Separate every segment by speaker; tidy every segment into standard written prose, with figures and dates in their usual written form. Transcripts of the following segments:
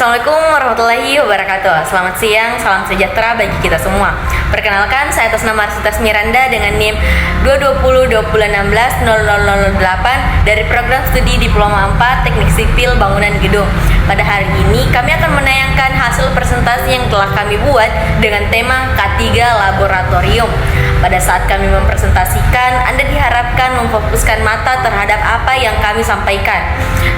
Speaker 1: Assalamualaikum warahmatullahi wabarakatuh. Selamat siang, salam sejahtera bagi kita semua. Perkenalkan, saya atas nama Arsitas Miranda dengan NIM 22020160008 dari program studi Diploma 4 Teknik Sipil Bangunan Gedung. Pada hari ini kami akan menayangkan hasil presentasi yang telah kami buat dengan tema K3 Laboratorium. Pada saat kami mempresentasikan, Anda diharapkan memfokuskan mata terhadap apa yang kami sampaikan.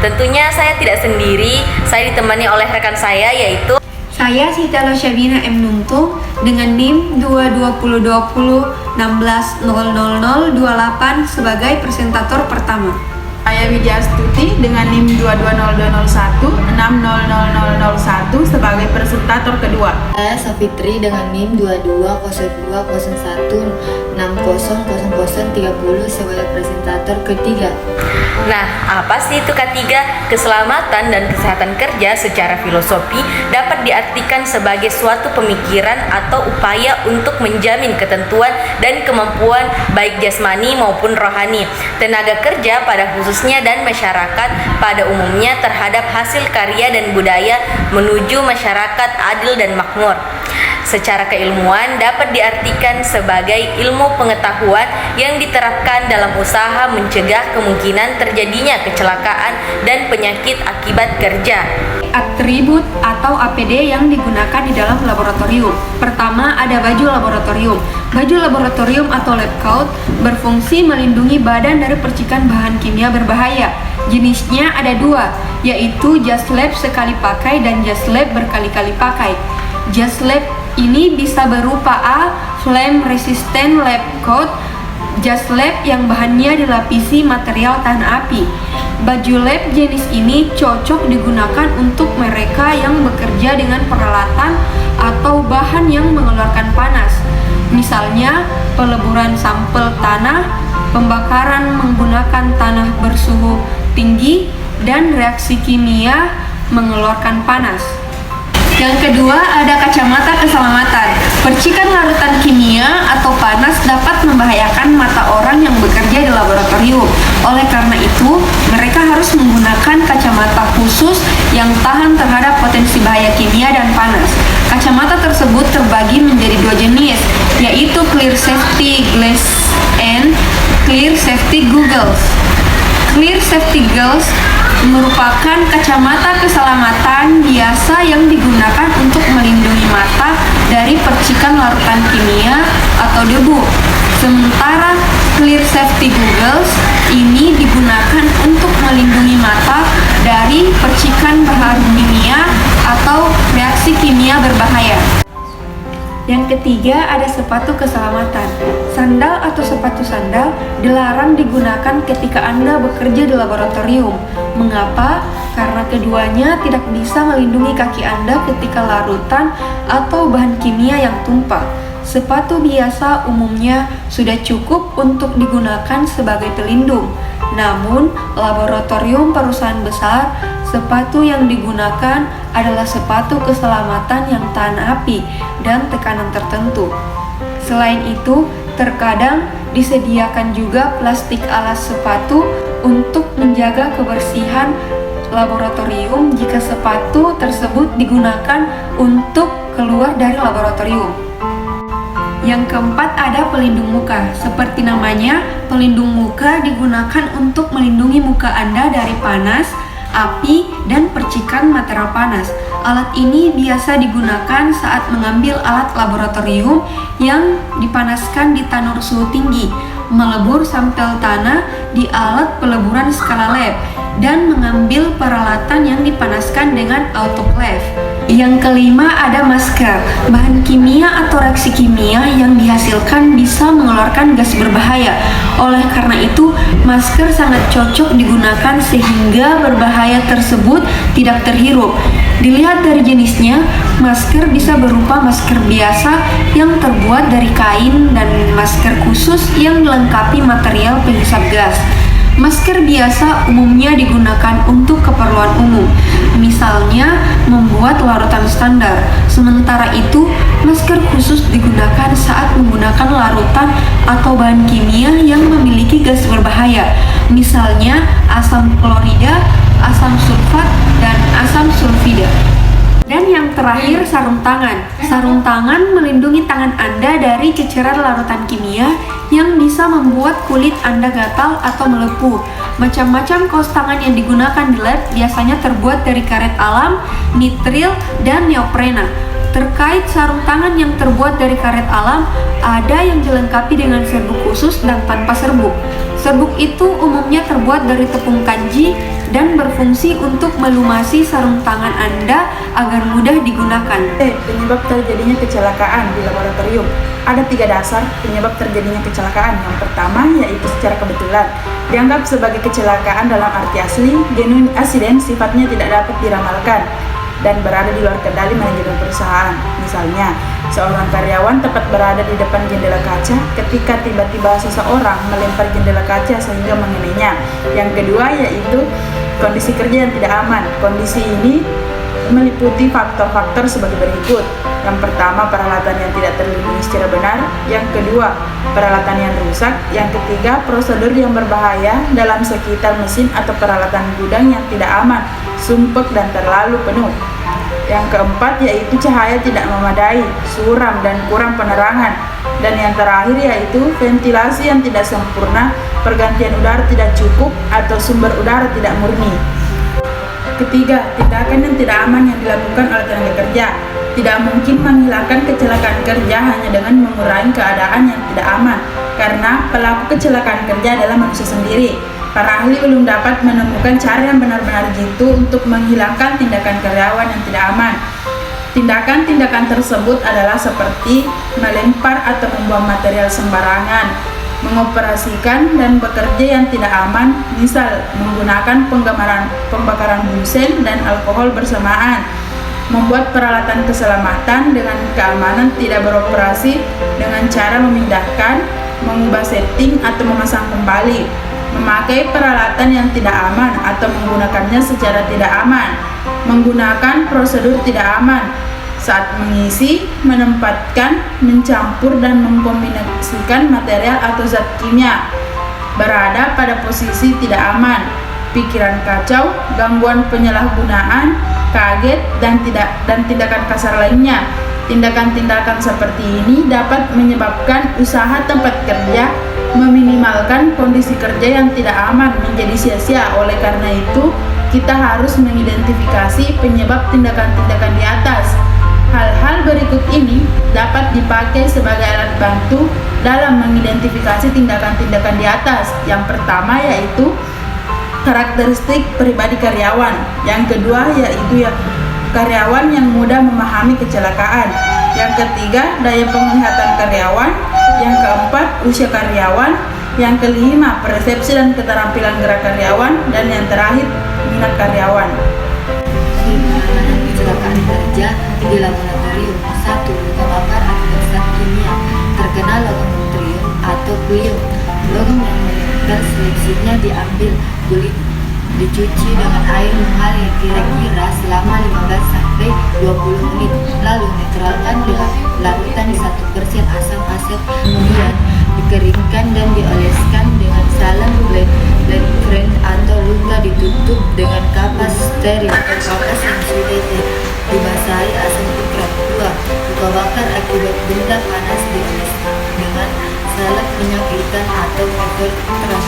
Speaker 1: Tentunya saya tidak sendiri, saya ditemani oleh rekan saya yaitu
Speaker 2: saya Siti Syabina M. Nuntung dengan NIM 22020160028 sebagai presentator pertama.
Speaker 3: Saya Widya Astuti dengan NIM 22021600001 sebagai presentator kedua.
Speaker 4: Saya Safitri dengan NIM 220201600030 sebagai presentator ketiga.
Speaker 1: Nah, apa sih itu K3? Keselamatan dan kesehatan kerja secara filosofi dapat diartikan sebagai suatu pemikiran atau upaya untuk menjamin ketentuan dan kemampuan baik jasmani maupun rohani tenaga kerja pada khususnya dan masyarakat pada umumnya terhadap hasil karya dan budaya menuju masyarakat adil dan makmur. Secara keilmuan dapat diartikan sebagai ilmu pengetahuan yang diterapkan dalam usaha mencegah kemungkinan terjadinya kecelakaan dan penyakit akibat kerja.
Speaker 2: Atribut atau APD yang digunakan di dalam laboratorium. Pertama, ada baju laboratorium. Baju laboratorium atau lab coat berfungsi melindungi badan dari percikan bahan kimia berbahaya. Jenisnya ada dua, yaitu jas lab sekali pakai dan jas lab berkali-kali pakai. Jas lab ini bisa berupa A. Flame resistant lab coat, jas lab yang bahannya dilapisi material tahan api. Baju lab jenis ini cocok digunakan untuk mereka yang bekerja dengan peralatan atau bahan yang mengeluarkan panas. Misalnya, peleburan sampel tanah, pembakaran menggunakan tanah bersuhu tinggi, dan reaksi kimia mengeluarkan panas. Yang kedua, ada kacamata keselamatan. Percikan larutan kimia atau panas dapat membahayakan mata orang yang bekerja di laboratorium. Oleh karena itu, mereka harus menggunakan kacamata khusus yang tahan terhadap potensi bahaya kimia dan panas. Kacamata tersebut terbagi menjadi dua jenis, yaitu clear safety glass and clear safety goggles. Clear safety goggles merupakan kacamata keselamatan biasa yang digunakan untuk melindungi mata dari percikan larutan kimia atau debu. Sementara clear safety goggles ini digunakan untuk melindungi mata dari percikan bahan kimia atau reaksi kimia berbahaya. Yang ketiga, ada sepatu keselamatan. Sandal atau sepatu sandal dilarang digunakan ketika Anda bekerja di laboratorium. Mengapa? Karena keduanya tidak bisa melindungi kaki Anda ketika larutan atau bahan kimia yang tumpah. Sepatu biasa umumnya sudah cukup untuk digunakan sebagai pelindung. Namun, laboratorium perusahaan besar, sepatu yang digunakan adalah sepatu keselamatan yang tahan api dan tekanan tertentu. Selain itu, terkadang disediakan juga plastik alas sepatu untuk menjaga kebersihan laboratorium jika sepatu tersebut digunakan untuk keluar dari laboratorium. Yang keempat, ada pelindung muka. Seperti namanya, pelindung muka digunakan untuk melindungi muka Anda dari panas, api, dan percikan material panas. Alat ini biasa digunakan saat mengambil alat laboratorium yang dipanaskan di tanur suhu tinggi, melebur sampel tanah di alat peleburan skala lab, dan mengambil peralatan yang dipanaskan dengan autoclave. Yang kelima, ada masker. Bahan kimia atau reaksi kimia yang dihasilkan bisa mengeluarkan gas berbahaya. Oleh karena itu, masker sangat cocok digunakan sehingga berbahaya tersebut tidak terhirup. Dilihat dari jenisnya, masker bisa berupa masker biasa yang terbuat dari kain dan masker khusus yang dilengkapi material penghisap gas. Masker biasa umumnya digunakan untuk keperluan umum, misalnya membuat larutan standar. Sementara itu, masker khusus digunakan saat menggunakan larutan atau bahan kimia yang memiliki gas berbahaya, misalnya asam klorida, asam sulfat, dan asam sulfida. Dan yang terakhir, sarung tangan. Sarung tangan melindungi tangan Anda dari ceceran larutan kimia yang bisa membuat kulit Anda gatal atau melepuh. Macam-macam kaos tangan yang digunakan di lab biasanya terbuat dari karet alam, nitril, dan neoprena. Terkait sarung tangan yang terbuat dari karet alam, ada yang dilengkapi dengan serbuk khusus dan tanpa serbuk. Serbuk itu umumnya terbuat dari tepung kanji dan berfungsi untuk melumasi sarung tangan Anda agar mudah digunakan.
Speaker 3: Penyebab terjadinya kecelakaan di laboratorium. Ada 3 dasar penyebab terjadinya kecelakaan. Yang pertama yaitu secara kebetulan. Dianggap sebagai kecelakaan dalam arti asli, genuine accident sifatnya tidak dapat diramalkan dan berada di luar kendali manajemen perusahaan. Misalnya, seorang karyawan tepat berada di depan jendela kaca ketika tiba-tiba seseorang melempar jendela kaca sehingga mengenainya. Yang kedua yaitu kondisi kerja yang tidak aman. Kondisi ini meliputi faktor-faktor sebagai berikut. Yang pertama, peralatan yang tidak terlindungi secara benar. Yang kedua, peralatan yang rusak. Yang ketiga, prosedur yang berbahaya dalam sekitar mesin atau peralatan gudang yang tidak aman, sumpek dan terlalu penuh. Yang keempat yaitu cahaya tidak memadai, suram dan kurang penerangan. Dan yang terakhir yaitu ventilasi yang tidak sempurna, pergantian udara tidak cukup, atau sumber udara tidak murni. Ketiga, tindakan yang tidak aman yang dilakukan oleh tenaga kerja. Tidak mungkin menghilangkan kecelakaan kerja hanya dengan mengurangi keadaan yang tidak aman, karena pelaku kecelakaan kerja adalah manusia sendiri. Para ahli belum dapat menemukan cara yang benar-benar jitu untuk menghilangkan tindakan karyawan yang tidak aman. Tindakan-tindakan tersebut adalah seperti melempar atau membuang material sembarangan, mengoperasikan dan bekerja yang tidak aman, misal menggunakan pembakaran bunsen dan alkohol bersamaan, membuat peralatan keselamatan dengan keamanan tidak beroperasi dengan cara memindahkan, mengubah setting atau memasang kembali, memakai peralatan yang tidak aman atau menggunakannya secara tidak aman, menggunakan prosedur tidak aman saat mengisi, menempatkan, mencampur dan mengkombinasikan material atau zat kimia, berada pada posisi tidak aman, pikiran kacau, gangguan penyalahgunaan, kaget dan tindakan kasar lainnya. Tindakan-tindakan seperti ini dapat menyebabkan usaha tempat kerja meminimalkan kondisi kerja yang tidak aman menjadi sia-sia. Oleh karena itu, kita harus mengidentifikasi penyebab tindakan-tindakan di atas. Hal-hal berikut ini dapat dipakai sebagai alat bantu dalam mengidentifikasi tindakan-tindakan di atas. Yang pertama yaitu karakteristik pribadi karyawan. Yang kedua yaitu karyawan yang mudah memahami kecelakaan. Yang ketiga, daya penglihatan karyawan. Yang keempat, usia karyawan. Yang kelima, persepsi dan keterampilan gerak karyawan. Dan yang terakhir, minat karyawan.
Speaker 4: Penanganan kecelakaan kerja di laboratorium. 1. Luka bakar akibat zat kimia terkena logam tritium atau belium. Logam yang menempel seleksinya diambil, kulit dicuci dengan air mengalir kira-kira selama 15-20 menit, lalu netralkan dengan larutan di 1% asam aset, kemudian dikeringkan dan dioleskan dengan salam blend atau luka ditutup dengan kapas steril. Kapas yang sudah dibasahi asam tikrat. 2. Luka bakar akibat benda panas dioleskan dengan salep penyakitkan atau overtran,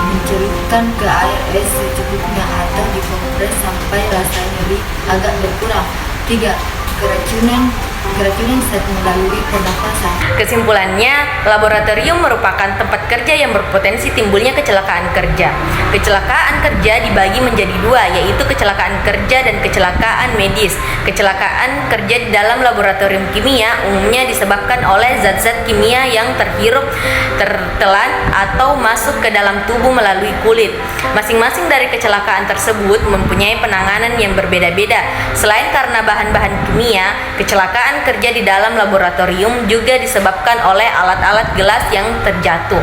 Speaker 4: mencelupkan ke air es secukupnya atau dikompres sampai rasa nyeri agak berkurang. 3. Keracunan saat melalui pernapasan.
Speaker 1: Kesimpulannya, laboratorium merupakan tempat kerja yang berpotensi timbulnya kecelakaan kerja. Kecelakaan kerja dibagi menjadi dua, yaitu kecelakaan kerja dan kecelakaan medis. Kecelakaan kerja di dalam laboratorium kimia umumnya disebabkan oleh zat-zat kimia yang terhirup, tertelan, atau masuk ke dalam tubuh melalui kulit. Masing-masing dari kecelakaan tersebut mempunyai penanganan yang berbeda-beda. Selain karena bahan-bahan kimia, kecelakaan kerja di dalam laboratorium juga disebabkan oleh alat-alat gelas yang terjatuh.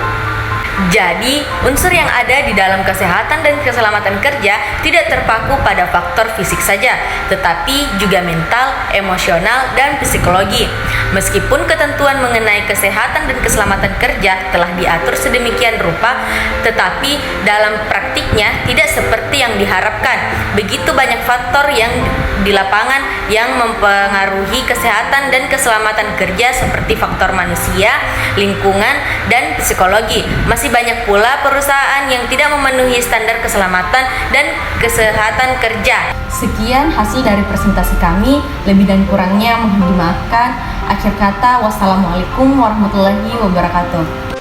Speaker 1: Jadi, unsur yang ada di dalam kesehatan dan keselamatan kerja tidak terpaku pada faktor fisik saja, tetapi juga mental, emosional, dan psikologi. Meskipun ketentuan mengenai kesehatan dan keselamatan kerja telah diatur sedemikian rupa, tetapi dalam praktiknya tidak seperti yang diharapkan. Begitu banyak faktor yang di lapangan yang mempengaruhi kesehatan dan keselamatan kerja seperti faktor manusia, lingkungan, dan psikologi. Masih banyak pula perusahaan yang tidak memenuhi standar keselamatan dan kesehatan kerja.
Speaker 5: Sekian hasil dari presentasi kami, lebih dan kurangnya mohon dimaafkan. Akhir kata, wassalamualaikum warahmatullahi wabarakatuh.